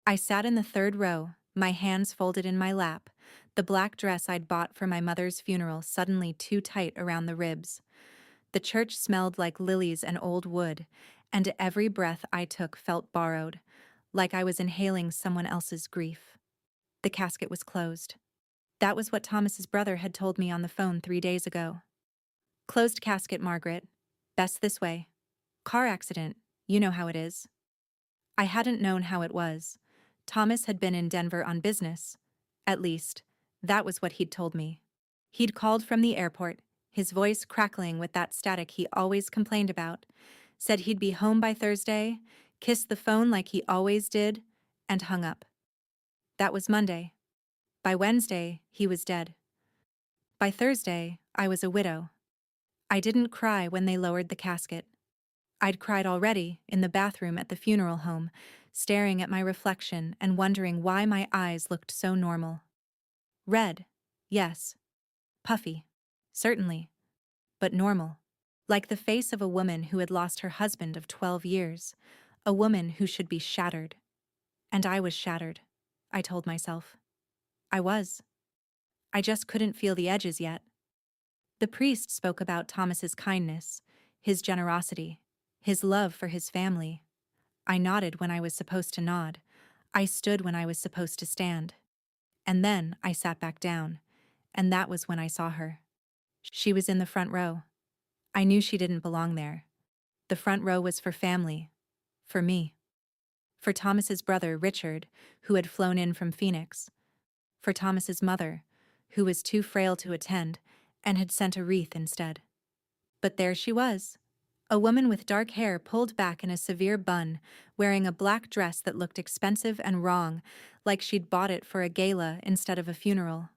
I sat in the third row, my hands folded in my lap, the black dress I'd bought for my mother's funeral suddenly too tight around the ribs. The church smelled like lilies and old wood, and every breath I took felt borrowed, like I was inhaling someone else's grief. The casket was closed. That was what Thomas's brother had told me on the phone 3 days ago. Closed casket, Margaret. Best this way. Car accident. You know how it is. I hadn't known how it was. Thomas had been in Denver on business. At least, that was what he'd told me. He'd called from the airport, his voice crackling with that static he always complained about, said he'd be home by Thursday, kissed the phone like he always did, and hung up. That was Monday. By Wednesday, he was dead. By Thursday, I was a widow. I didn't cry when they lowered the casket. I'd cried already in the bathroom at the funeral home, staring at my reflection and wondering why my eyes looked so normal. Red, yes. Puffy, certainly. But normal. Like the face of a woman who had lost her husband of 12 years, a woman who should be shattered. And I was shattered, I told myself. I was. I just couldn't feel the edges yet. The priest spoke about Thomas's kindness, his generosity, his love for his family. I nodded when I was supposed to nod. I stood when I was supposed to stand. And then I sat back down, and that was when I saw her. She was in the front row. I knew she didn't belong there. The front row was for family. For me. For Thomas's brother, Richard, who had flown in from Phoenix. For Thomas's mother, who was too frail to attend and had sent a wreath instead. But there she was. A woman with dark hair pulled back in a severe bun, wearing a black dress that looked expensive and wrong, like she'd bought it for a gala instead of a funeral.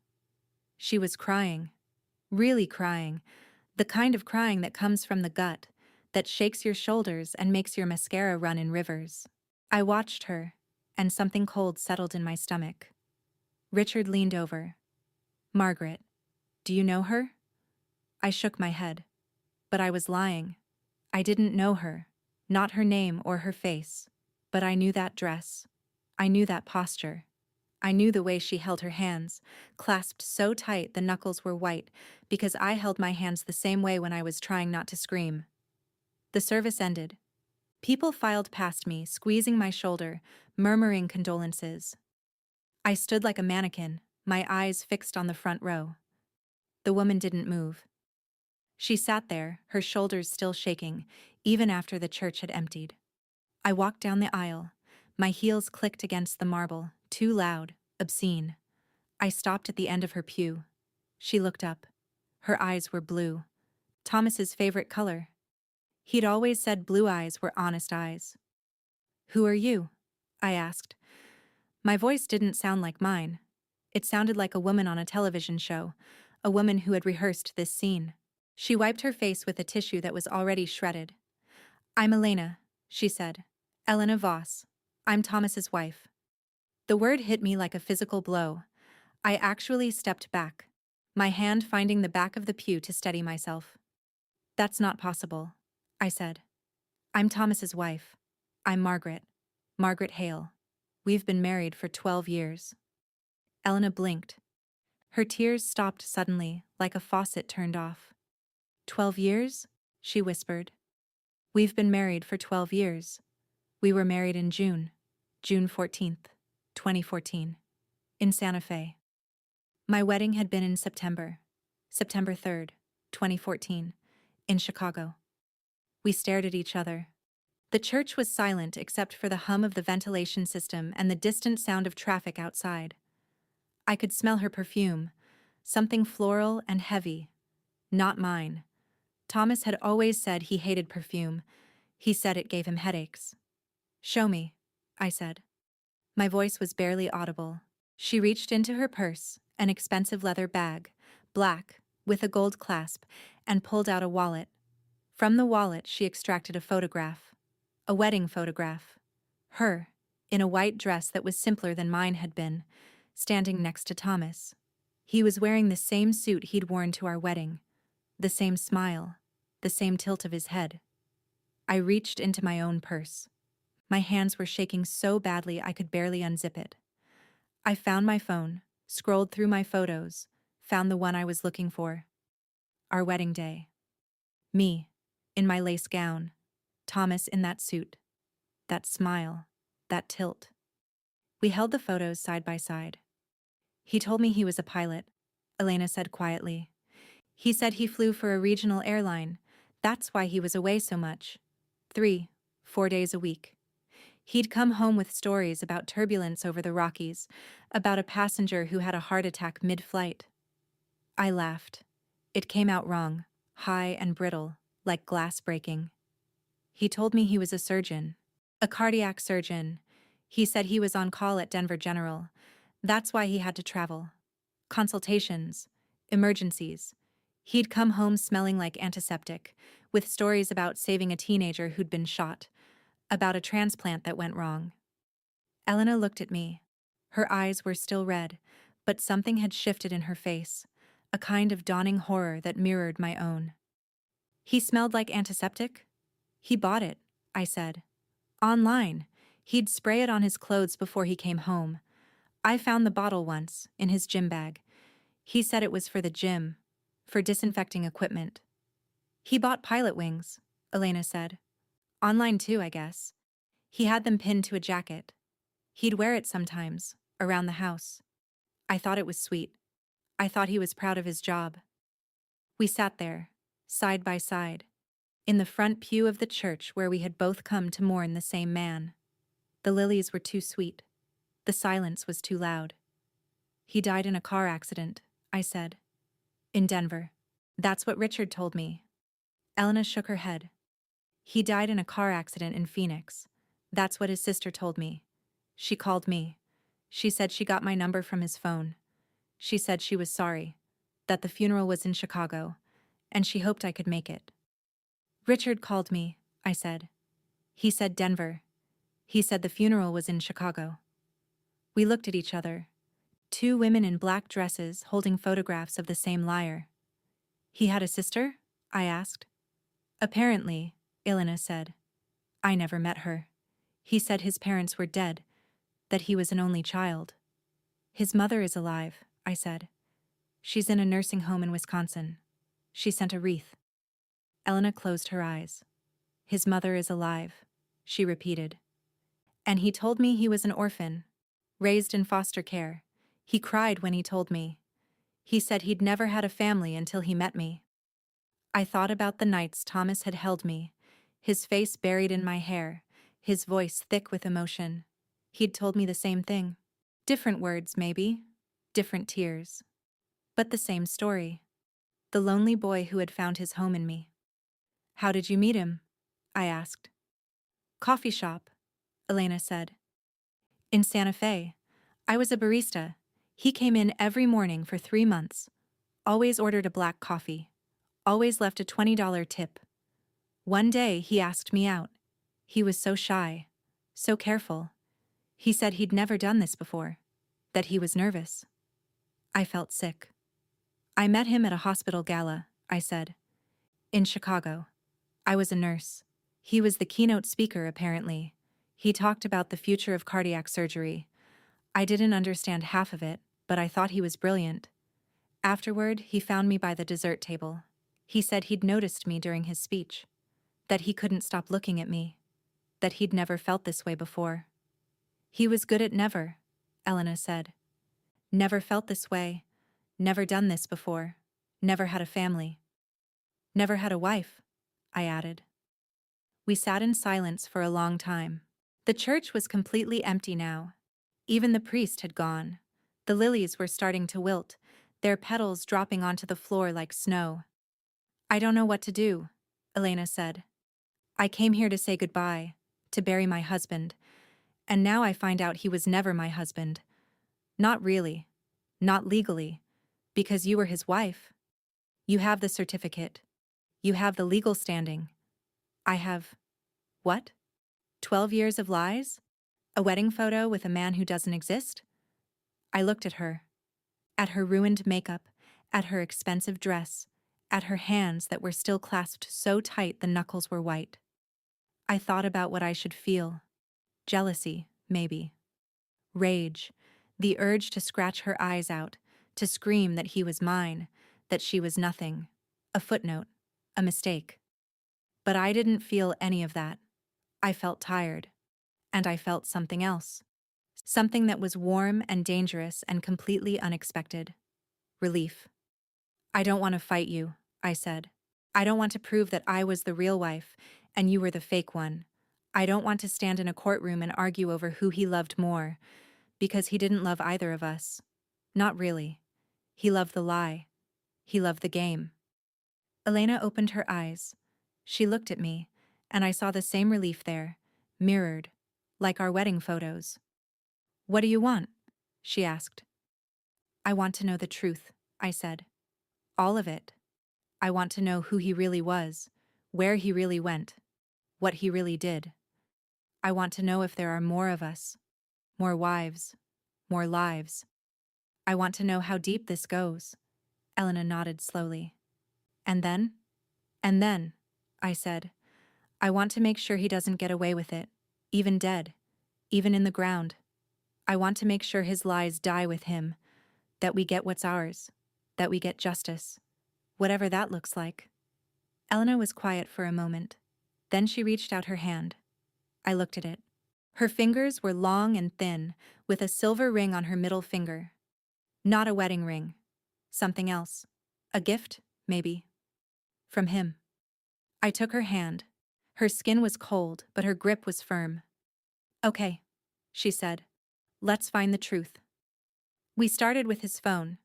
She was crying. Really crying. The kind of crying that comes from the gut, that shakes your shoulders and makes your mascara run in rivers. I watched her, and something cold settled in my stomach. Richard leaned over. Margaret, do you know her? I shook my head. But I was lying. I didn't know her, not her name or her face, but I knew that dress. I knew that posture. I knew the way she held her hands, clasped so tight the knuckles were white, because I held my hands the same way when I was trying not to scream. The service ended. People filed past me, squeezing my shoulder, murmuring condolences. I stood like a mannequin, my eyes fixed on the front row. The woman didn't move. She sat there, her shoulders still shaking, even after the church had emptied. I walked down the aisle. My heels clicked against the marble, too loud, obscene. I stopped at the end of her pew. She looked up. Her eyes were blue. Thomas's favorite color. He'd always said blue eyes were honest eyes. Who are you? I asked. My voice didn't sound like mine. It sounded like a woman on a television show, a woman who had rehearsed this scene. She wiped her face with a tissue that was already shredded. I'm Elena, she said. Elena Voss. I'm Thomas's wife. The word hit me like a physical blow. I actually stepped back, my hand finding the back of the pew to steady myself. That's not possible, I said. I'm Thomas's wife. I'm Margaret. Margaret Hale. We've been married for 12 years. Elena blinked. Her tears stopped suddenly, like a faucet turned off. 12 years? She whispered. We've been married for 12 years. We were married in June 14th, 2014, in Santa Fe. My wedding had been in September 3rd, 2014, in Chicago. We stared at each other. The church was silent except for the hum of the ventilation system and the distant sound of traffic outside. I could smell her perfume, something floral and heavy. Not mine. Thomas had always said he hated perfume. He said it gave him headaches. Show me, I said. My voice was barely audible. She reached into her purse, an expensive leather bag, black, with a gold clasp, and pulled out a wallet. From the wallet she extracted a photograph. A wedding photograph. Her, in a white dress that was simpler than mine had been, standing next to Thomas. He was wearing the same suit he'd worn to our wedding. The same smile, the same tilt of his head. I reached into my own purse. My hands were shaking so badly I could barely unzip it. I found my phone, scrolled through my photos, found the one I was looking for. Our wedding day. Me, in my lace gown. Thomas in that suit. That smile. That tilt. We held the photos side by side. He told me he was a pilot, Elena said quietly. He said he flew for a regional airline. That's why he was away so much. 3, 4 days a week. He'd come home with stories about turbulence over the Rockies, about a passenger who had a heart attack mid-flight. I laughed. It came out wrong, high and brittle, like glass breaking. He told me he was a surgeon, a cardiac surgeon. He said he was on call at Denver General. That's why he had to travel. Consultations, emergencies. He'd come home smelling like antiseptic, with stories about saving a teenager who'd been shot, about a transplant that went wrong. Elena looked at me. Her eyes were still red, but something had shifted in her face, a kind of dawning horror that mirrored my own. He smelled like antiseptic? He bought it, I said. Online. He'd spray it on his clothes before he came home. I found the bottle once, in his gym bag. He said it was for the gym, for disinfecting equipment. He bought pilot wings, Elena said. Online too, I guess. He had them pinned to a jacket. He'd wear it sometimes, around the house. I thought it was sweet. I thought he was proud of his job. We sat there, side by side, in the front pew of the church where we had both come to mourn the same man. The lilies were too sweet. The silence was too loud. He died in a car accident, I said. In Denver. That's what Richard told me. Elena shook her head. He died in a car accident in Phoenix. That's what his sister told me. She called me. She said she got my number from his phone. She said she was sorry, that the funeral was in Chicago, and she hoped I could make it. Richard called me, I said. He said Denver. He said the funeral was in Chicago. We looked at each other. Two women in black dresses holding photographs of the same liar. He had a sister? I asked. Apparently, Elena said. I never met her. He said his parents were dead, that he was an only child. His mother is alive, I said. She's in a nursing home in Wisconsin. She sent a wreath. Elena closed her eyes. His mother is alive, she repeated. And he told me he was an orphan, raised in foster care. He cried when he told me. He said he'd never had a family until he met me. I thought about the nights Thomas had held me, his face buried in my hair, his voice thick with emotion. He'd told me the same thing. Different words, maybe. Different tears. But the same story. The lonely boy who had found his home in me. How did you meet him? I asked. Coffee shop, Elena said. In Santa Fe. I was a barista. He came in every morning for 3 months. Always ordered a black coffee. Always left a $20 tip. One day he asked me out. He was so shy. So careful. He said he'd never done this before. That he was nervous. I felt sick. I met him at a hospital gala, I said. In Chicago. I was a nurse. He was the keynote speaker, apparently. He talked about the future of cardiac surgery. I didn't understand half of it, but I thought he was brilliant. Afterward, he found me by the dessert table. He said he'd noticed me during his speech. That he couldn't stop looking at me. That he'd never felt this way before. He was good at never, Elena said. Never felt this way. Never done this before. Never had a family. Never had a wife, I added. We sat in silence for a long time. The church was completely empty now. Even the priest had gone. The lilies were starting to wilt, their petals dropping onto the floor like snow. I don't know what to do, Elena said. I came here to say goodbye, to bury my husband, and now I find out he was never my husband. Not really. Not legally. Because you were his wife. You have the certificate. You have the legal standing. I have... what? 12 years of lies? A wedding photo with a man who doesn't exist? I looked at her ruined makeup, at her expensive dress, at her hands that were still clasped so tight the knuckles were white. I thought about what I should feel. Jealousy, maybe. Rage. The urge to scratch her eyes out, to scream that he was mine, that she was nothing. A footnote. A mistake. But I didn't feel any of that. I felt tired. And I felt something else. Something that was warm and dangerous and completely unexpected. Relief. I don't want to fight you, I said. I don't want to prove that I was the real wife and you were the fake one. I don't want to stand in a courtroom and argue over who he loved more, because he didn't love either of us. Not really. He loved the lie. He loved the game. Elena opened her eyes. She looked at me, and I saw the same relief there, mirrored, like our wedding photos. What do you want? She asked. I want to know the truth, I said. All of it. I want to know who he really was, where he really went, what he really did. I want to know if there are more of us, more wives, more lives. I want to know how deep this goes. Elena nodded slowly. And then? And then, I said, I want to make sure he doesn't get away with it, even dead, even in the ground. I want to make sure his lies die with him, that we get what's ours, that we get justice, whatever that looks like. Elena was quiet for a moment. Then she reached out her hand. I looked at it. Her fingers were long and thin, with a silver ring on her middle finger. Not a wedding ring. Something else. A gift, maybe. From him. I took her hand. Her skin was cold, but her grip was firm. Okay, she said. Let's find the truth. We started with his phone.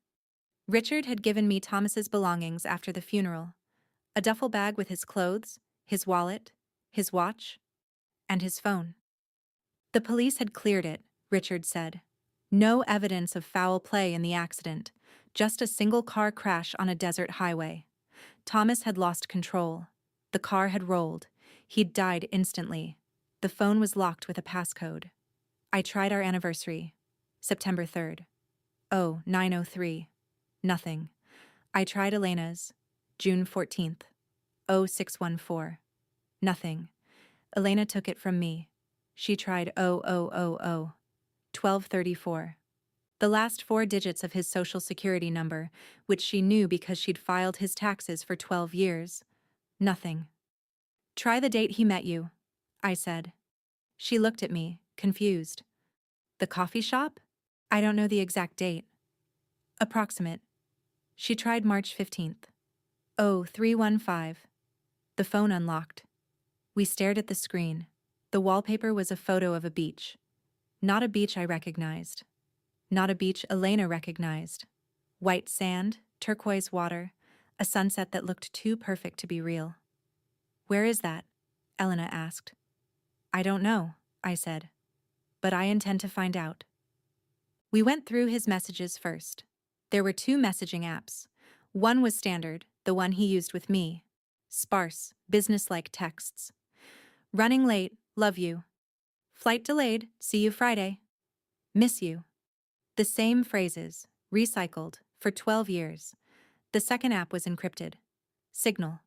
Richard had given me Thomas's belongings after the funeral. A duffel bag with his clothes, his wallet, his watch, and his phone. The police had cleared it, Richard said. No evidence of foul play in the accident, just a single car crash on a desert highway. Thomas had lost control. The car had rolled. He'd died instantly. The phone was locked with a passcode. I tried our anniversary. September 3rd. Oh, 9:03. Nothing. I tried Elena's. June 14th. 0614. Nothing. Elena took it from me. She tried 0000. 1234. The last 4 digits of his social security number, which she knew because she'd filed his taxes for 12 years. Nothing. Try the date he met you, I said. She looked at me, confused. The coffee shop? I don't know the exact date. Approximate. She tried March 15th. 0315. The phone unlocked. We stared at the screen. The wallpaper was a photo of a beach. Not a beach I recognized. Not a beach Elena recognized. White sand, turquoise water, a sunset that looked too perfect to be real. Where is that? Elena asked. I don't know, I said. But I intend to find out. We went through his messages first. There were 2 messaging apps. One was standard, the one he used with me. Sparse, business-like texts. Running late, love you. Flight delayed, see you Friday. Miss you. The same phrases, recycled, for 12 years. The second app was encrypted. Signal.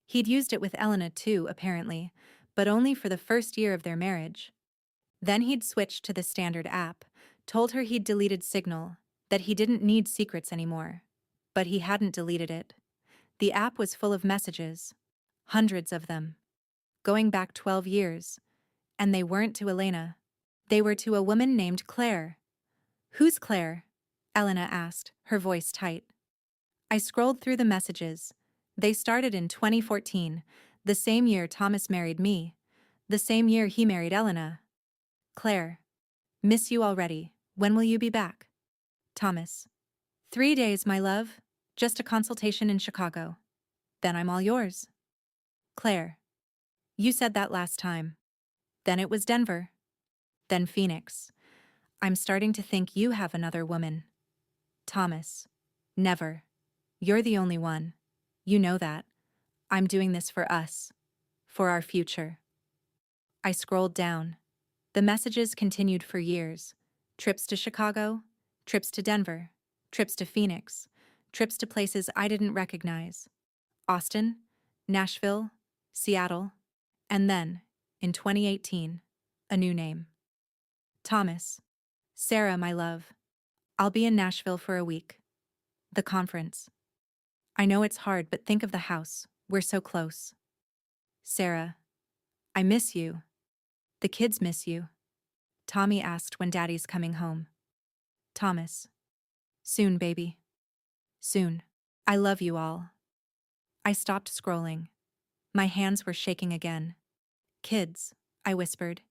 He'd used it with Elena too, apparently, but only for the first year of their marriage. Then he'd switched to the standard app, told her he'd deleted Signal, that he didn't need secrets anymore. But he hadn't deleted it. The app was full of messages. Hundreds of them. Going back 12 years. And they weren't to Elena. They were to a woman named Claire. Who's Claire? Elena asked, her voice tight. I scrolled through the messages. They started in 2014, the same year Thomas married me, the same year he married Elena. Claire. Miss you already. When will you be back? Thomas. 3 days, my love. Just a consultation in Chicago. Then I'm all yours. Claire. You said that last time. Then it was Denver. Then Phoenix. I'm starting to think you have another woman. Thomas. Never. You're the only one. You know that. I'm doing this for us. For our future. I scrolled down. The messages continued for years. Trips to Chicago, trips to Denver, trips to Phoenix, trips to places I didn't recognize. Austin, Nashville, Seattle, and then, in 2018, a new name. Thomas. Sarah, my love. I'll be in Nashville for a week. The conference. I know it's hard, but think of the house. We're so close. Sarah. I miss you. The kids miss you. Tommy asked when Daddy's coming home. Thomas. Soon, baby. Soon. I love you all. I stopped scrolling. My hands were shaking again. Kids, I whispered.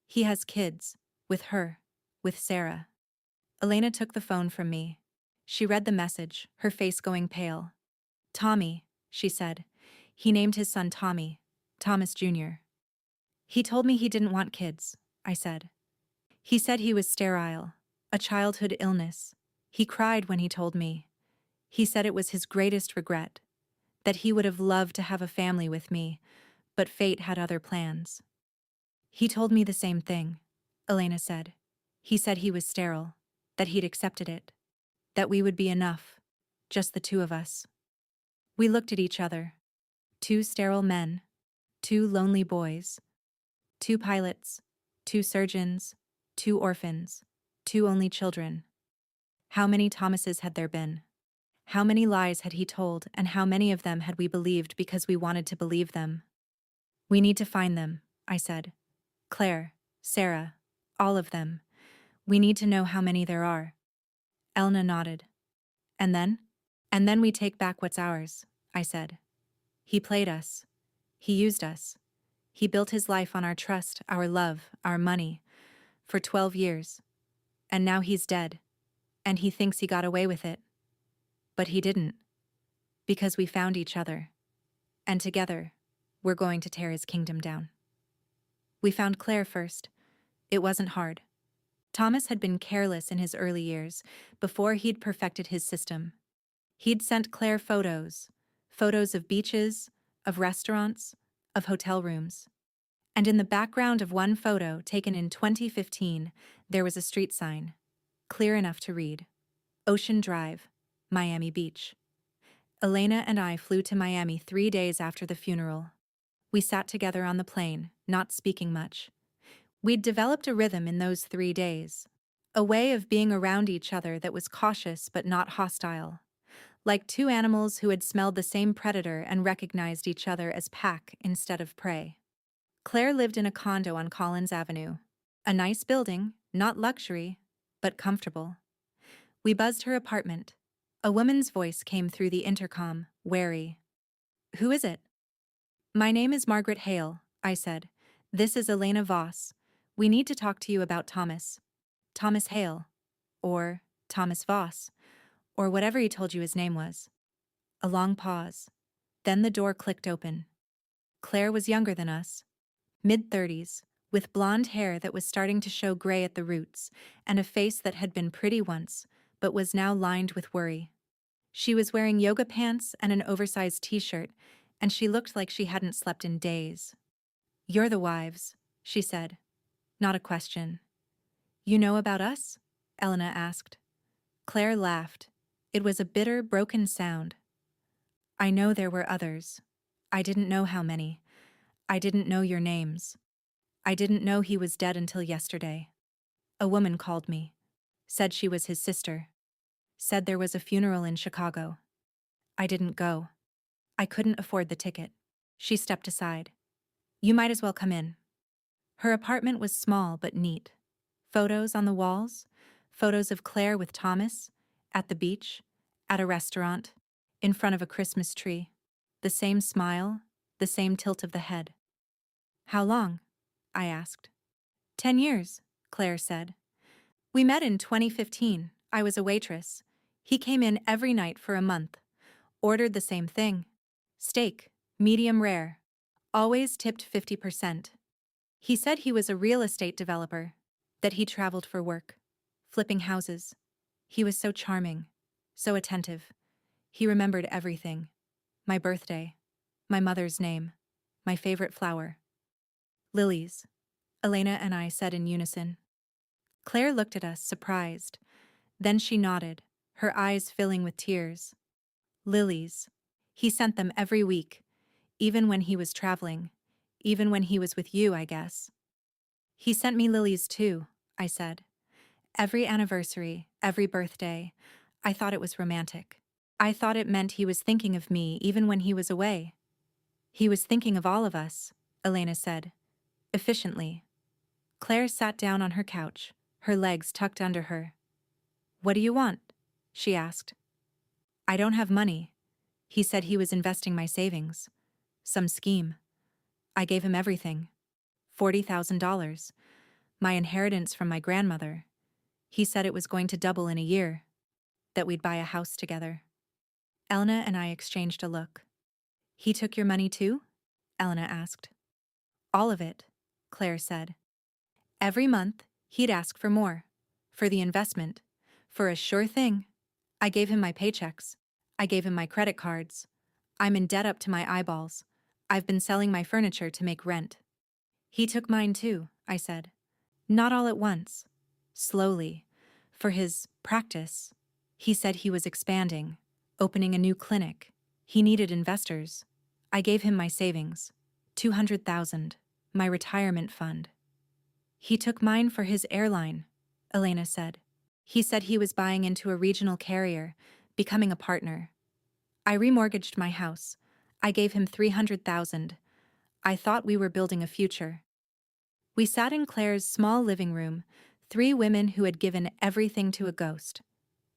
He has kids. With her. With Sarah. Elena took the phone from me. She read the message, her face going pale. Tommy, she said. He named his son Tommy. Thomas Jr. He told me he didn't want kids, I said. He said he was sterile. A childhood illness. He cried when he told me. He said it was his greatest regret. That he would have loved to have a family with me, but fate had other plans. He told me the same thing, Elena said. He said he was sterile, that he'd accepted it, that we would be enough, just the two of us. We looked at each other. Two sterile men, two lonely boys, two pilots, two surgeons, two orphans, two only children. How many Thomases had there been? How many lies had he told, and how many of them had we believed because we wanted to believe them? We need to find them, I said. Claire, Sarah, all of them. We need to know how many there are. Elna nodded. And then? And then we take back what's ours, I said. He played us. He used us. He built his life on our trust, our love, our money, for 12 years. And now he's dead. And he thinks he got away with it. But he didn't. Because we found each other. And together, we're going to tear his kingdom down. We found Claire first. It wasn't hard. Thomas had been careless in his early years, before he'd perfected his system. He'd sent Claire photos of beaches, of restaurants, of hotel rooms. And in the background of one photo taken in 2015, there was a street sign, clear enough to read, Ocean Drive, Miami Beach. Elena and I flew to Miami 3 days after the funeral. We sat together on the plane, not speaking much. We'd developed a rhythm in those 3 days, a way of being around each other that was cautious but not hostile, like two animals who had smelled the same predator and recognized each other as pack instead of prey. Claire lived in a condo on Collins Avenue, a nice building, not luxury, but comfortable. We buzzed her apartment. A woman's voice came through the intercom, wary. Who is it? My name is Margaret Hale, I said. This is Elena Voss. We need to talk to you about Thomas. Thomas Hale. Or Thomas Voss. Or whatever he told you his name was. A long pause. Then the door clicked open. Claire was younger than us. Mid-30s, with blonde hair that was starting to show gray at the roots, and a face that had been pretty once, but was now lined with worry. She was wearing yoga pants and an oversized t-shirt, and she looked like she hadn't slept in days. You're the wives, she said. Not a question. You know about us? Elena asked. Claire laughed. It was a bitter, broken sound. I know there were others. I didn't know how many. I didn't know your names. I didn't know he was dead until yesterday. A woman called me. Said she was his sister. Said there was a funeral in Chicago. I didn't go. I couldn't afford the ticket. She stepped aside. You might as well come in. Her apartment was small but neat. Photos on the walls, photos of Claire with Thomas, at the beach, at a restaurant, in front of a Christmas tree. The same smile, the same tilt of the head. How long? I asked. 10 years, Claire said. We met in 2015. I was a waitress. He came in every night for a month. Ordered the same thing. Steak, medium rare. Always tipped 50%. He said he was a real estate developer, that he traveled for work, flipping houses. He was so charming, so attentive. He remembered everything. My birthday, my mother's name, my favorite flower. Lilies, Elena and I said in unison. Claire looked at us, surprised. Then she nodded, her eyes filling with tears. Lilies. He sent them every week, even when he was traveling, even when he was with you, I guess. He sent me lilies too, I said. Every anniversary, every birthday, I thought it was romantic. I thought it meant he was thinking of me even when he was away. He was thinking of all of us, Elena said, efficiently. Claire sat down on her couch, her legs tucked under her. What do you want? She asked. I don't have money. He said he was investing my savings. Some scheme. I gave him everything. $40,000. My inheritance from my grandmother. He said it was going to double in a year. That we'd buy a house together. Elena and I exchanged a look. He took your money too? Elena asked. All of it, Claire said. Every month, he'd ask for more. For the investment. For a sure thing. I gave him my paychecks. I gave him my credit cards. I'm in debt up to my eyeballs. I've been selling my furniture to make rent. He took mine too, I said. Not all at once. Slowly. For his practice. He said he was expanding, opening a new clinic. He needed investors. I gave him my savings. 200,000, my retirement fund. He took mine for his airline, Elena said. He said he was buying into a regional carrier, becoming a partner. I remortgaged my house. I gave him 300,000. I thought we were building a future. We sat in Claire's small living room, 3 women who had given everything to a ghost.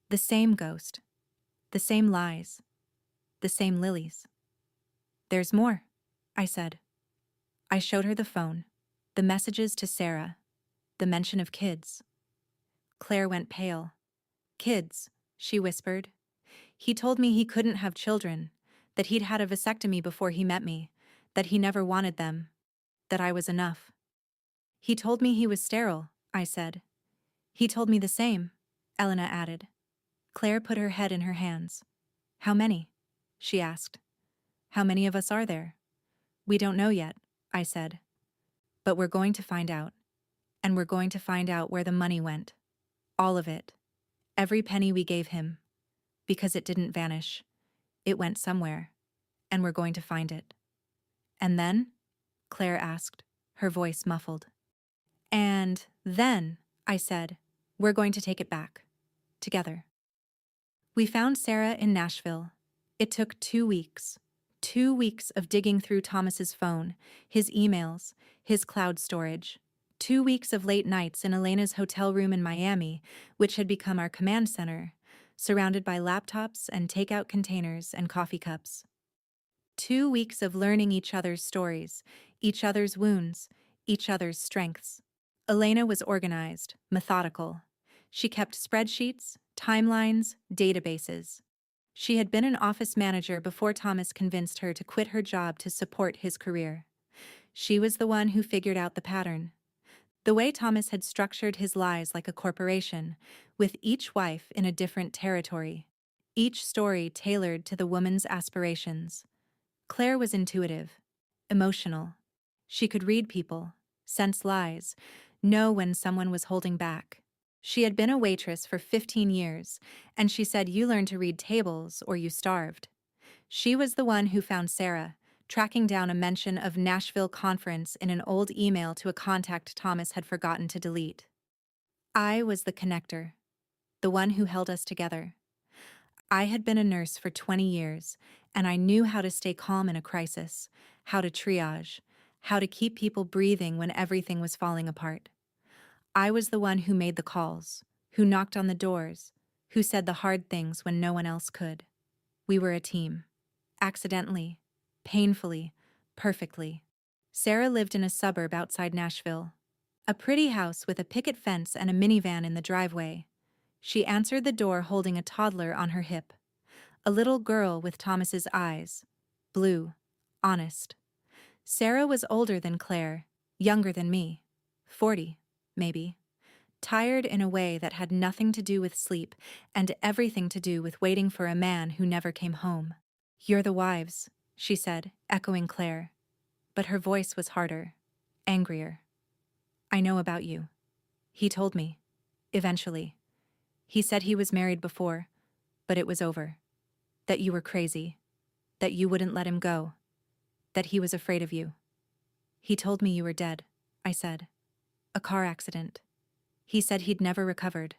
The same ghost. The same lies. The same lilies. There's more, I said. I showed her the phone, the messages to Sarah, the mention of kids. Claire went pale. Kids, she whispered. He told me he couldn't have children, that he'd had a vasectomy before he met me, that he never wanted them, that I was enough. He told me he was sterile, I said. He told me the same, Elena added. Claire put her head in her hands. How many? She asked. How many of us are there? We don't know yet, I said. But we're going to find out. And we're going to find out where the money went. All of it. Every penny we gave him. Because it didn't vanish. It went somewhere. And we're going to find it. And then? Claire asked, her voice muffled. And then, I said, we're going to take it back. Together. We found Sarah in Nashville. It took 2 weeks. 2 weeks of digging through Thomas's phone, his emails, his cloud storage. 2 weeks of late nights in Elena's hotel room in Miami, which had become our command center, surrounded by laptops and takeout containers and coffee cups. 2 weeks of learning each other's stories, each other's wounds, each other's strengths. Elena was organized, methodical. She kept spreadsheets, timelines, databases. She had been an office manager before Thomas convinced her to quit her job to support his career. She was the one who figured out the pattern. The way Thomas had structured his lives like a corporation, with each wife in a different territory. Each story tailored to the woman's aspirations. Claire was intuitive, emotional. She could read people, sense lies, know when someone was holding back. She had been a waitress for 15 years, and she said you learned to read tables or you starved. She was the one who found Sarah, tracking down a mention of Nashville conference in an old email to a contact Thomas had forgotten to delete. I was the connector, the one who held us together. I had been a nurse for 20 years, and I knew how to stay calm in a crisis, how to triage, how to keep people breathing when everything was falling apart. I was the one who made the calls, who knocked on the doors, who said the hard things when no one else could. We were a team. Accidentally, painfully, perfectly. Sarah lived in a suburb outside Nashville. A pretty house with a picket fence and a minivan in the driveway. She answered the door holding a toddler on her hip. A little girl with Thomas's eyes. Blue. Honest. Sarah was older than Claire, younger than me. 40, maybe. Tired in a way that had nothing to do with sleep and everything to do with waiting for a man who never came home. You're the wives, she said, echoing Claire. But her voice was harder, angrier. I know about you. He told me. Eventually. He said he was married before, but it was over. That you were crazy. That you wouldn't let him go. That he was afraid of you. He told me you were dead, I said. A car accident. He said he'd never recovered.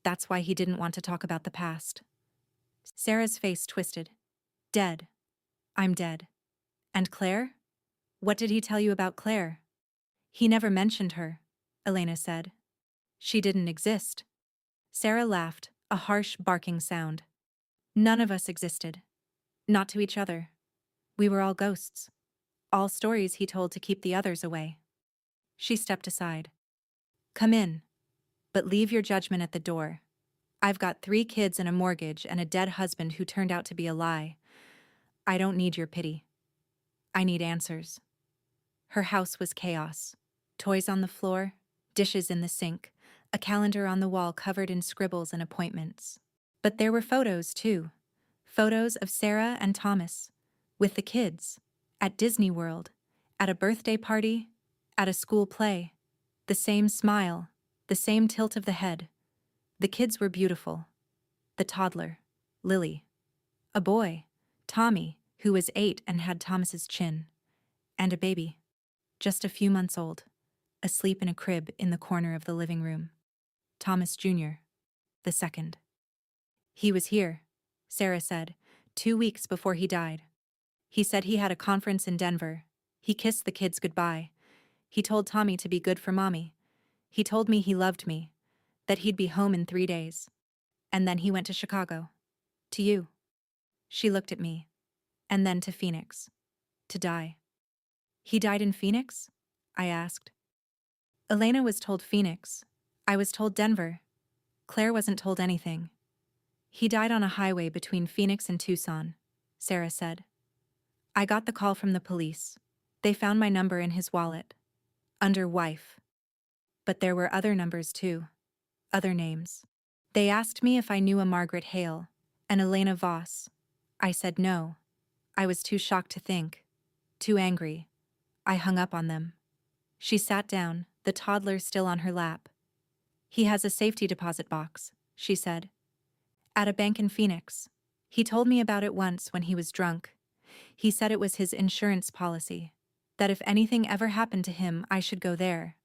That's why he didn't want to talk about the past. Sarah's face twisted. Dead. I'm dead. And Claire? What did he tell you about Claire? He never mentioned her, Elena said. She didn't exist. Sarah laughed, a harsh, barking sound. None of us existed. Not to each other. We were all ghosts. All stories he told to keep the others away. She stepped aside. Come in. But leave your judgment at the door. I've got 3 kids and a mortgage and a dead husband who turned out to be a lie. I don't need your pity. I need answers. Her house was chaos. Toys on the floor, dishes in the sink, a calendar on the wall covered in scribbles and appointments. But there were photos, too. Photos of Sarah and Thomas, with the kids, at Disney World, at a birthday party, at a school play. The same smile, the same tilt of the head. The kids were beautiful. The toddler, Lily. A boy, Tommy, who was 8 and had Thomas's chin. And a baby, just a few months old, asleep in a crib in the corner of the living room. Thomas Jr., the second. He was here, Sarah said, 2 weeks before he died. He said he had a conference in Denver. He kissed the kids goodbye. He told Tommy to be good for Mommy. He told me he loved me, that he'd be home in 3 days. And then he went to Chicago. To you. She looked at me. And then to Phoenix. To die. He died in Phoenix? I asked. Elena was told Phoenix. I was told Denver. Claire wasn't told anything. He died on a highway between Phoenix and Tucson, Sarah said. I got the call from the police. They found my number in his wallet. Under wife. But there were other numbers too. Other names. They asked me if I knew a Margaret Hale, an Elena Voss. I said no. I was too shocked to think. Too angry. I hung up on them. She sat down, the toddler still on her lap. He has a safety deposit box, she said. At a bank in Phoenix. He told me about it once when he was drunk. He said it was his insurance policy, that if anything ever happened to him, I should go there.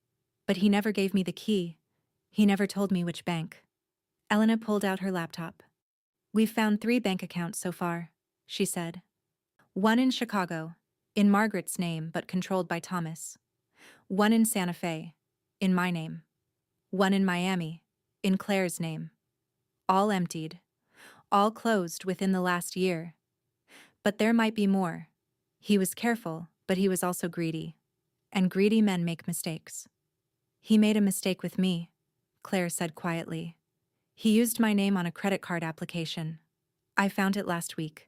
But he never gave me the key. He never told me which bank. Elena pulled out her laptop. We've found 3 bank accounts so far, she said. One in Chicago, in Margaret's name but controlled by Thomas. One in Santa Fe, in my name. One in Miami, in Claire's name. All emptied. All closed within the last year. But there might be more. He was careful, but he was also greedy. And greedy men make mistakes. He made a mistake with me, Claire said quietly. He used my name on a credit card application. I found it last week.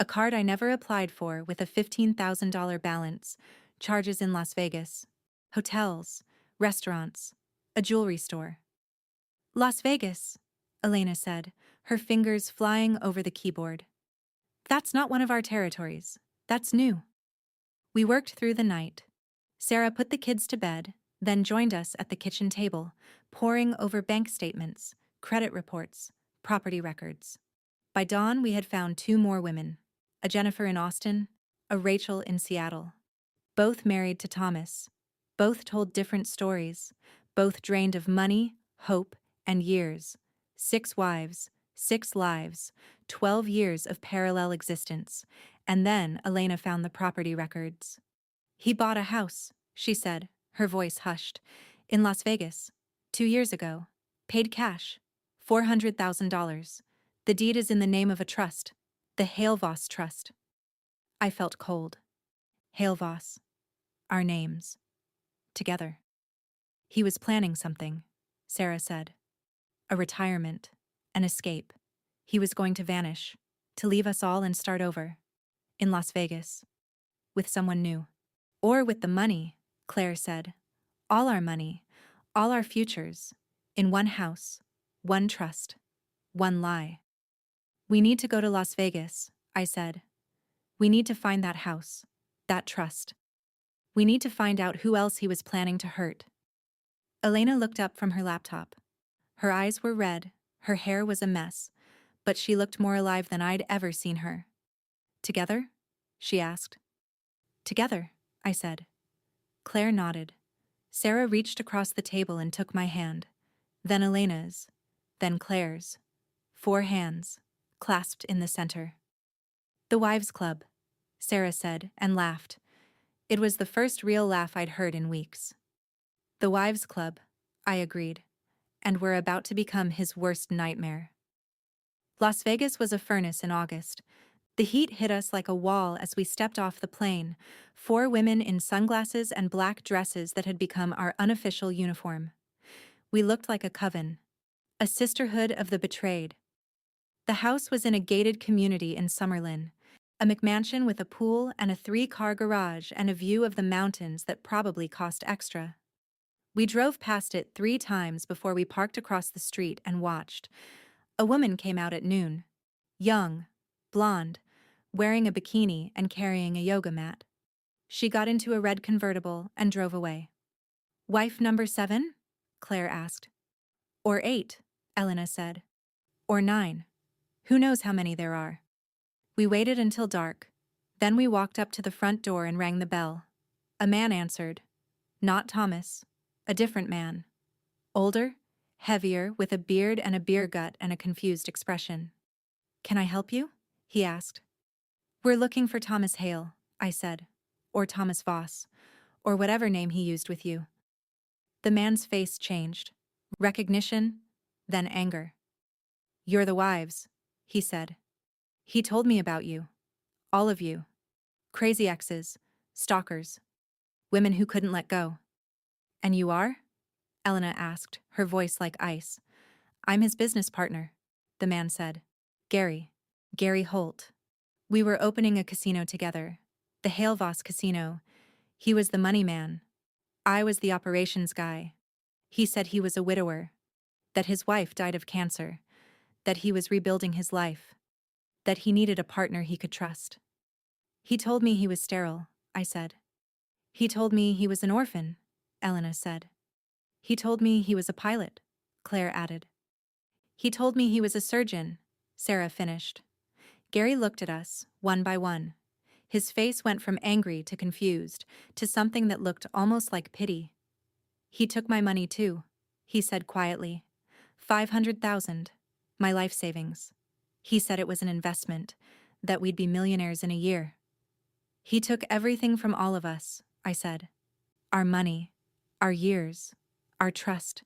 A card I never applied for with a $15,000 balance, charges in Las Vegas, hotels, restaurants, a jewelry store. Las Vegas, Elena said, her fingers flying over the keyboard. That's not one of our territories. That's new. We worked through the night. Sarah put the kids to bed, then joined us at the kitchen table, poring over bank statements, credit reports, property records. By dawn, we had found 2 more women, a Jennifer in Austin, a Rachel in Seattle. Both married to Thomas. Both told different stories. Both drained of money, hope, and years. 6 wives, 6 lives, 12 years of parallel existence. And then Elena found the property records. He bought a house, she said, her voice hushed, in Las Vegas, 2 years ago. Paid cash, $400,000. The deed is in the name of a trust, the Hale Voss Trust. I felt cold. Hale Voss. Our names. Together. He was planning something, Sarah said. A retirement. An escape. He was going to vanish. To leave us all and start over. In Las Vegas. With someone new. Or with the money, Claire said. All our money. All our futures. In one house. One trust. One lie. We need to go to Las Vegas, I said. We need to find that house. That trust. We need to find out who else he was planning to hurt. Elena looked up from her laptop. Her eyes were red, her hair was a mess, but she looked more alive than I'd ever seen her. Together? She asked. Together, I said. Claire nodded. Sarah reached across the table and took my hand. then Elena's, then Claire's. 4 hands, clasped in the center. "The Wives' Club," Sarah said, and laughed. It was the first real laugh I'd heard in weeks. "The Wives' Club," I agreed, "and we're about to become his worst nightmare." Las Vegas was a furnace in August. The heat hit us like a wall as we stepped off the plane, 4 women in sunglasses and black dresses that had become our unofficial uniform. We looked like a coven, a sisterhood of the betrayed. The house was in a gated community in Summerlin, a McMansion with a pool and a 3-car garage and a view of the mountains that probably cost extra. We drove past it 3 times before we parked across the street and watched. A woman came out at noon. Young, blonde, wearing a bikini and carrying a yoga mat. She got into a red convertible and drove away. "Wife number 7?" Claire asked. "Or 8, Elena said. "Or 9. Who knows how many there are." We waited until dark. Then we walked up to the front door and rang the bell. A man answered. Not Thomas. A different man. Older, heavier, with a beard and a beer gut and a confused expression. "Can I help you?" he asked. "We're looking for Thomas Hale," I said. "Or Thomas Voss. Or whatever name he used with you." The man's face changed. Recognition, then anger. "You're the wives," he said. "He told me about you. All of you. Crazy exes, stalkers, women who couldn't let go." "And you are?" Elena asked, her voice like ice. "I'm his business partner," the man said. Gary Holt. We were opening a casino together. The Hale Voss Casino. He was the money man. I was the operations guy. He said he was a widower. That his wife died of cancer. That he was rebuilding his life. That he needed a partner he could trust. "He told me he was sterile," I said. "He told me he was an orphan," Elena said. "He told me he was a pilot," Claire added. "He told me he was a surgeon," Sarah finished. Gary looked at us, one by one. His face went from angry to confused, to something that looked almost like pity. "He took my money too," he said quietly. 500,000, my life savings. He said it was an investment, that we'd be millionaires in a year. "He took everything from all of us," I said. "Our money, our years, our trust.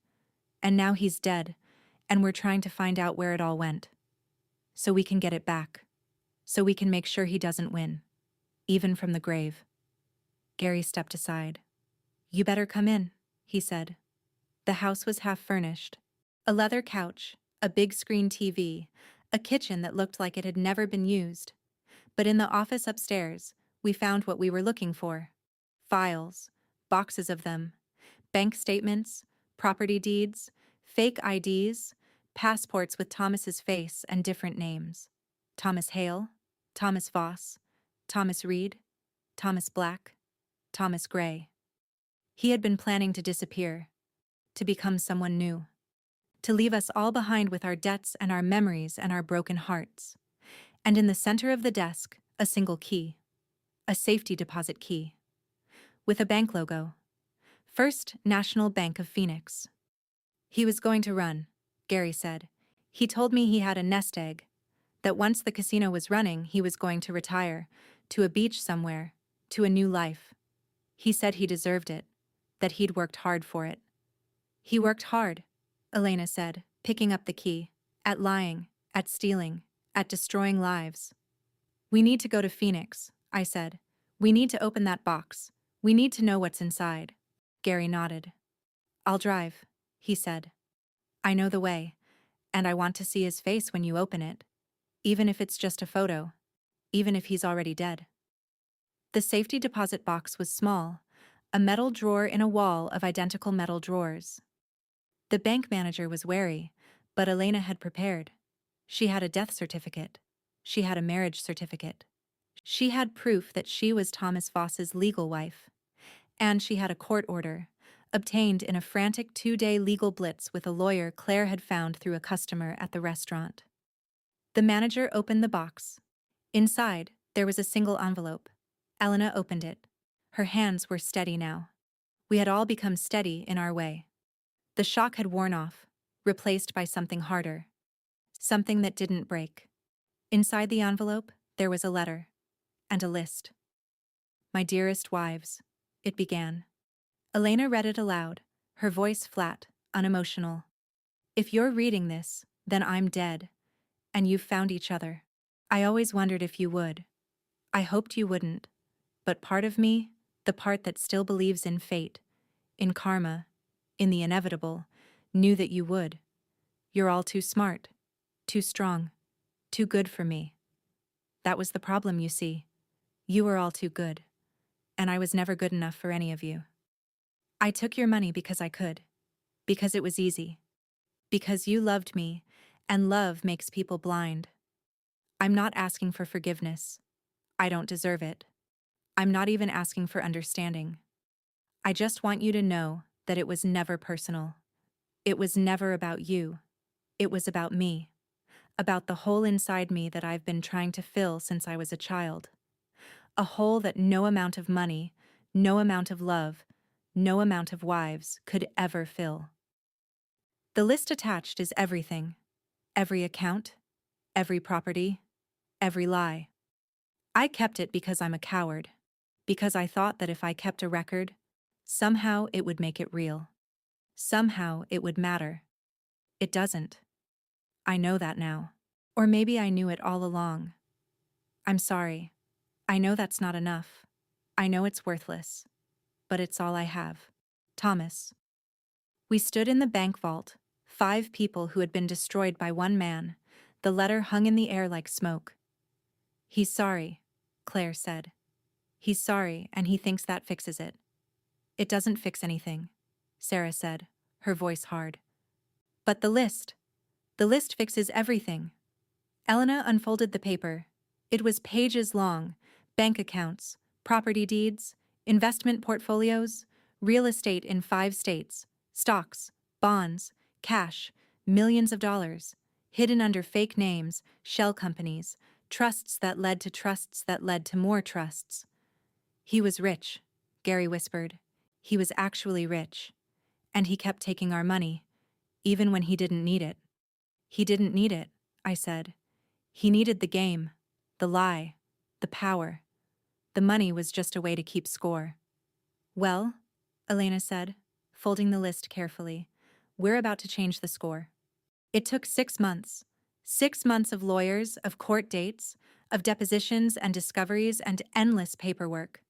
And now he's dead, and we're trying to find out where it all went. So we can get it back. So we can make sure he doesn't win. Even from the grave." Gary stepped aside. "You better come in," he said. The house was half furnished. A leather couch, a big screen TV, a kitchen that looked like it had never been used. But in the office upstairs, we found what we were looking for. Files, boxes of them, bank statements, property deeds, fake IDs, passports with Thomas's face and different names. Thomas Hale, Thomas Voss, Thomas Reed, Thomas Black, Thomas Gray. He had been planning to disappear, to become someone new, to leave us all behind with our debts and our memories and our broken hearts. And in the center of the desk, a single key, a safety deposit key, with a bank logo. First National Bank of Phoenix. "He was going to run," Gary said. "He told me he had a nest egg, that once the casino was running, he was going to retire, to a beach somewhere, to a new life. He said he deserved it, that he'd worked hard for it." "He worked hard," Elena said, picking up the key, "at lying, at stealing, at destroying lives." "We need to go to Phoenix," I said. "We need to open that box. We need to know what's inside." Gary nodded. "I'll drive," he said. "I know the way, and I want to see his face when you open it, even if it's just a photo, even if he's already dead." The safety deposit box was small, a metal drawer in a wall of identical metal drawers. The bank manager was wary, but Elena had prepared. She had a death certificate. She had a marriage certificate. She had proof that she was Thomas Voss's legal wife. And she had a court order, obtained in a frantic 2-day legal blitz with a lawyer Claire had found through a customer at the restaurant. The manager opened the box. Inside, there was a single envelope. Elena opened it. Her hands were steady now. We had all become steady in our way. The shock had worn off. replaced by something harder, something that didn't break. Inside the envelope, there was a letter and a list. My dearest wives, it began. Elena read it aloud, her voice flat, unemotional. If you're reading this, then I'm dead, and you've found each other. I always wondered if you would. I hoped you wouldn't. But part of me, the part that still believes in fate, in karma, in the inevitable, knew that you would. You're all too smart, too strong, too good for me. That was the problem, you see. You were all too good, and I was never good enough for any of you. I took your money because I could, because it was easy, because you loved me, and love makes people blind. I'm not asking for forgiveness. I don't deserve it. I'm not even asking for understanding. I just want you to know that it was never personal. It was never about you. It was about me. About the hole inside me that I've been trying to fill since I was a child. A hole that no amount of money, no amount of love, no amount of wives could ever fill. The list attached is everything. Every account, every property, every lie. I kept it because I'm a coward. Because I thought that if I kept a record, somehow it would make it real. Somehow it would matter. It doesn't. I know that now. Or maybe I knew it all along. I'm sorry. I know that's not enough. I know it's worthless. But it's all I have. Thomas. We stood in the bank vault, 5 people who had been destroyed by one man. The letter hung in the air like smoke. He's sorry, Claire said. He's sorry, and he thinks that fixes it. It doesn't fix anything, Sarah said, her voice hard. But the list fixes everything. Elena unfolded the paper. It was pages long: bank accounts, property deeds, investment portfolios, real estate in 5 states, stocks, bonds, cash, millions of dollars, hidden under fake names, shell companies, trusts that led to trusts that led to more trusts. He was rich, Gary whispered. He was actually rich. And he kept taking our money, even when he didn't need it. He didn't need it, I said. He needed the game, the lie, the power. The money was just a way to keep score. Well, Elena said, folding the list carefully, we're about to change the score. It took 6 months. 6 months of lawyers, of court dates, of depositions and discoveries and endless paperwork.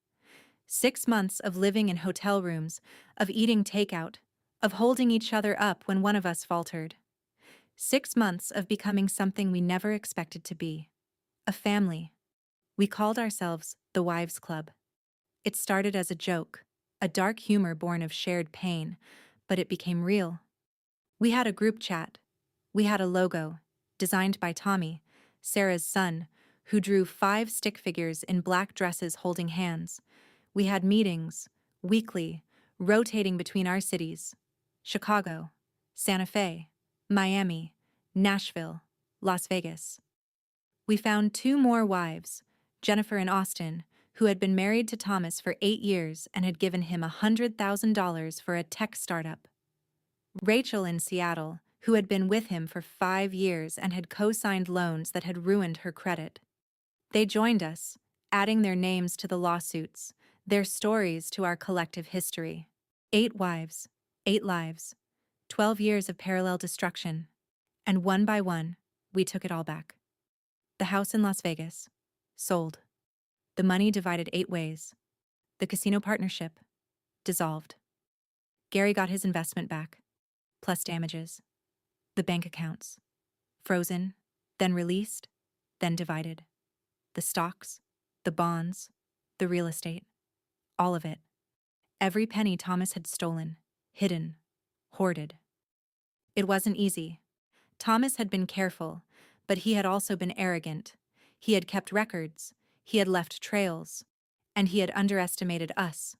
6 months of living in hotel rooms, of eating takeout, of holding each other up when one of us faltered. 6 months of becoming something we never expected to be. A family. We called ourselves the Wives Club. It started as a joke, a dark humor born of shared pain, but it became real. We had a group chat. We had a logo, designed by Tommy, Sarah's son, who drew 5 stick figures in black dresses holding hands. We had meetings, weekly, rotating between our cities: Chicago, Santa Fe, Miami, Nashville, Las Vegas. We found 2 more wives, Jennifer and Austin, who had been married to Thomas for 8 years and had given him $100,000 for a tech startup. Rachel in Seattle, who had been with him for 5 years and had co-signed loans that had ruined her credit. They joined us, adding their names to the lawsuits, their stories to our collective history. 8 wives, 8 lives, 12 years of parallel destruction. And one by one, we took it all back. The house in Las Vegas, sold. The money divided 8 ways. The casino partnership, dissolved. Gary got his investment back, plus damages. The bank accounts, frozen, then released, then divided. The stocks, the bonds, the real estate, all of it. Every penny Thomas had stolen, hidden, hoarded. It wasn't easy. Thomas had been careful, but he had also been arrogant. He had kept records, he had left trails, and he had underestimated us,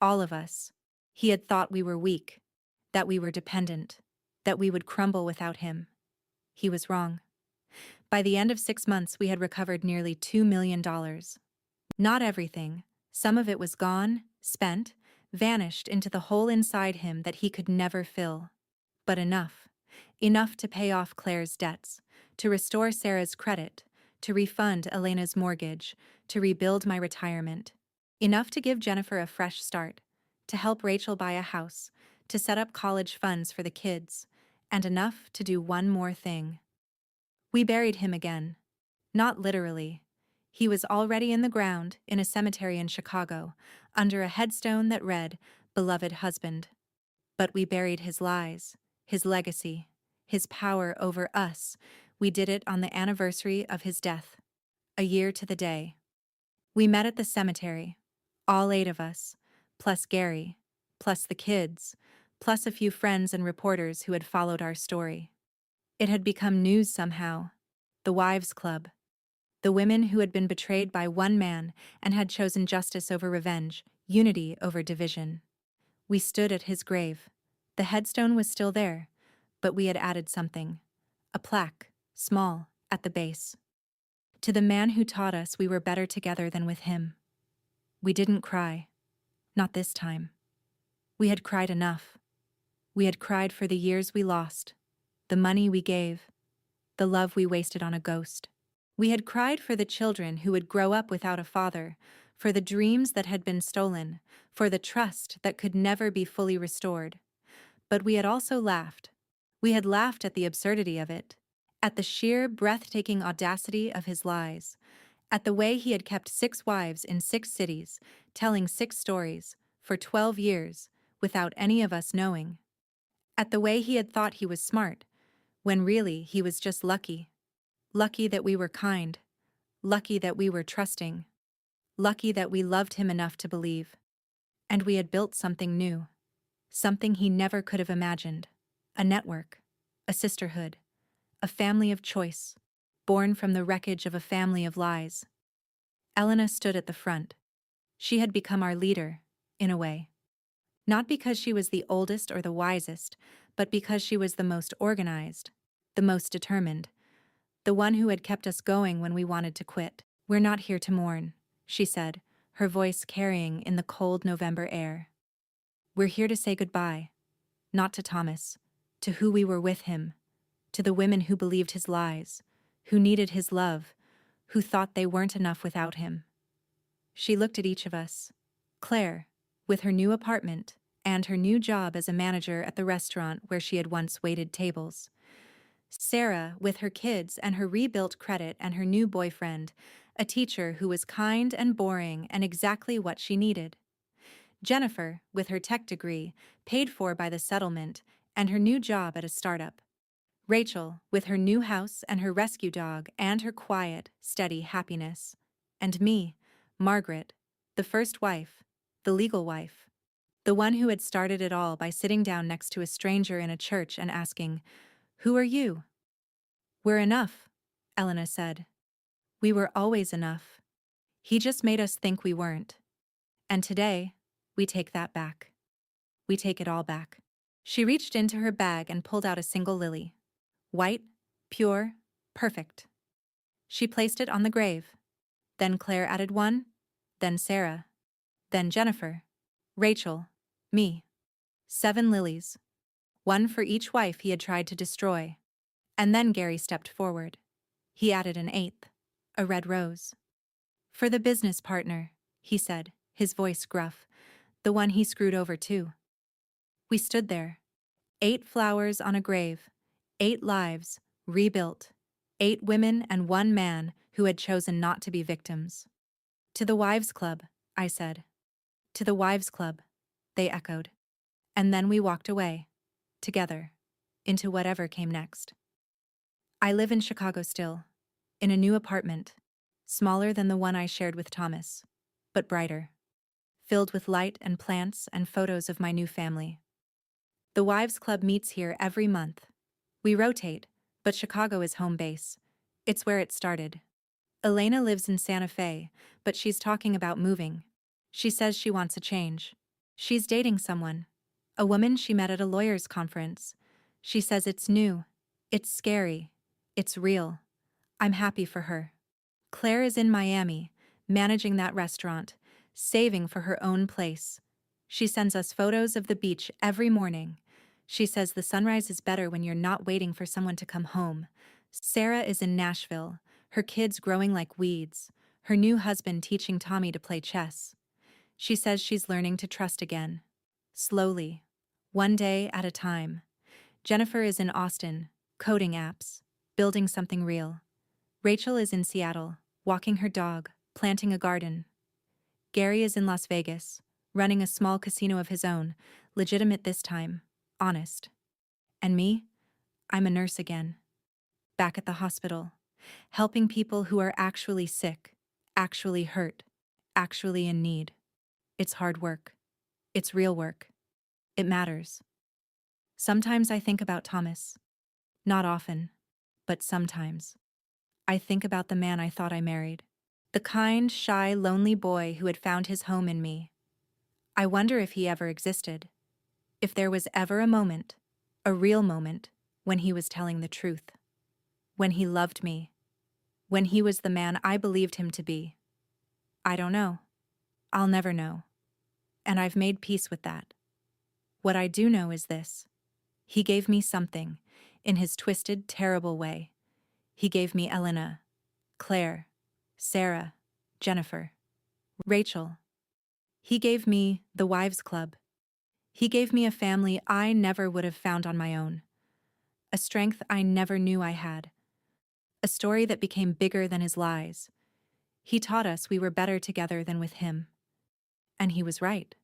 all of us. He had thought we were weak, that we were dependent, that we would crumble without him. He was wrong. By the end of 6 months, we had recovered nearly $2 million. Not everything. Some of it was gone, spent, vanished into the hole inside him that he could never fill. But enough. Enough to pay off Claire's debts, to restore Sarah's credit, to refund Elena's mortgage, to rebuild my retirement. Enough to give Jennifer a fresh start, to help Rachel buy a house, to set up college funds for the kids, and enough to do one more thing. We buried him again. Not literally. He was already in the ground in a cemetery in Chicago, under a headstone that read, "Beloved Husband." But we buried his lies, his legacy, his power over us. We did it on the anniversary of his death, a year to the day. We met at the cemetery, all 8 of us, plus Gary, plus the kids, plus a few friends and reporters who had followed our story. It had become news somehow. The Wives Club. The women who had been betrayed by one man and had chosen justice over revenge, unity over division. We stood at his grave. The headstone was still there, but we had added something. A plaque, small, at the base. To the man who taught us we were better together than with him. We didn't cry. Not this time. We had cried enough. We had cried for the years we lost, the money we gave, the love we wasted on a ghost. We had cried for the children who would grow up without a father, for the dreams that had been stolen, for the trust that could never be fully restored. But we had also laughed. We had laughed at the absurdity of it, at the sheer, breathtaking audacity of his lies, at the way he had kept 6 wives in 6 cities, telling 6 stories, for 12 years, without any of us knowing. At the way he had thought he was smart, when really he was just lucky. Lucky that we were kind. Lucky that we were trusting. Lucky that we loved him enough to believe. And we had built something new. Something he never could have imagined. A network. A sisterhood. A family of choice. Born from the wreckage of a family of lies. Elena stood at the front. She had become our leader, in a way. Not because she was the oldest or the wisest, but because she was the most organized, the most determined. The one who had kept us going when we wanted to quit. "We're not here to mourn," she said, her voice carrying in the cold November air. "We're here to say goodbye. Not to Thomas, to who we were with him, to the women who believed his lies, who needed his love, who thought they weren't enough without him." She looked at each of us. Claire, with her new apartment, and her new job as a manager at the restaurant where she had once waited tables. Sarah, with her kids and her rebuilt credit and her new boyfriend, a teacher who was kind and boring and exactly what she needed. Jennifer, with her tech degree, paid for by the settlement, and her new job at a startup. Rachel, with her new house and her rescue dog and her quiet, steady happiness. And me, Margaret, the first wife, the legal wife. The one who had started it all by sitting down next to a stranger in a church and asking, "Who are you?" "We're enough," Elena said. "We were always enough. He just made us think we weren't. And today, we take that back. We take it all back." She reached into her bag and pulled out a single lily. White, pure, perfect. She placed it on the grave. Then Claire added one, then Sarah, then Jennifer, Rachel, me. 7 lilies. One for each wife he had tried to destroy. And then Gary stepped forward. He added an 8th, a red rose. "For the business partner," he said, his voice gruff, "the one he screwed over too." We stood there. 8 flowers on a grave, 8 lives, rebuilt, 8 women and 1 man who had chosen not to be victims. "To the Wives Club," I said. "To the Wives Club," they echoed. And then we walked away, together, into whatever came next. I live in Chicago still, in a new apartment, smaller than the one I shared with Thomas, but brighter, filled with light and plants and photos of my new family. The Wives Club meets here every month. We rotate, but Chicago is home base. It's where it started. Elena lives in Santa Fe, but she's talking about moving. She says she wants a change. She's dating someone, a woman she met at a lawyer's conference. She says it's new, it's scary, it's real. I'm happy for her. Claire is in Miami, managing that restaurant, saving for her own place. She sends us photos of the beach every morning. She says the sunrise is better when you're not waiting for someone to come home. Sarah is in Nashville, her kids growing like weeds, her new husband teaching Tommy to play chess. She says she's learning to trust again. Slowly. One day at a time. Jennifer is in Austin, coding apps, building something real. Rachel is in Seattle, walking her dog, planting a garden. Gary is in Las Vegas, running a small casino of his own, legitimate this time, honest. And me? I'm a nurse again. Back at the hospital, helping people who are actually sick, actually hurt, actually in need. It's hard work. It's real work. It matters. Sometimes I think about Thomas. Not often, but sometimes. I think about the man I thought I married. The kind, shy, lonely boy who had found his home in me. I wonder if he ever existed. If there was ever a moment, a real moment, when he was telling the truth. When he loved me. When he was the man I believed him to be. I don't know. I'll never know. And I've made peace with that. What I do know is this. He gave me something, in his twisted, terrible way. He gave me Elena, Claire, Sarah, Jennifer, Rachel. He gave me the Wives Club. He gave me a family I never would have found on my own. A strength I never knew I had. A story that became bigger than his lies. He taught us we were better together than with him. And he was right.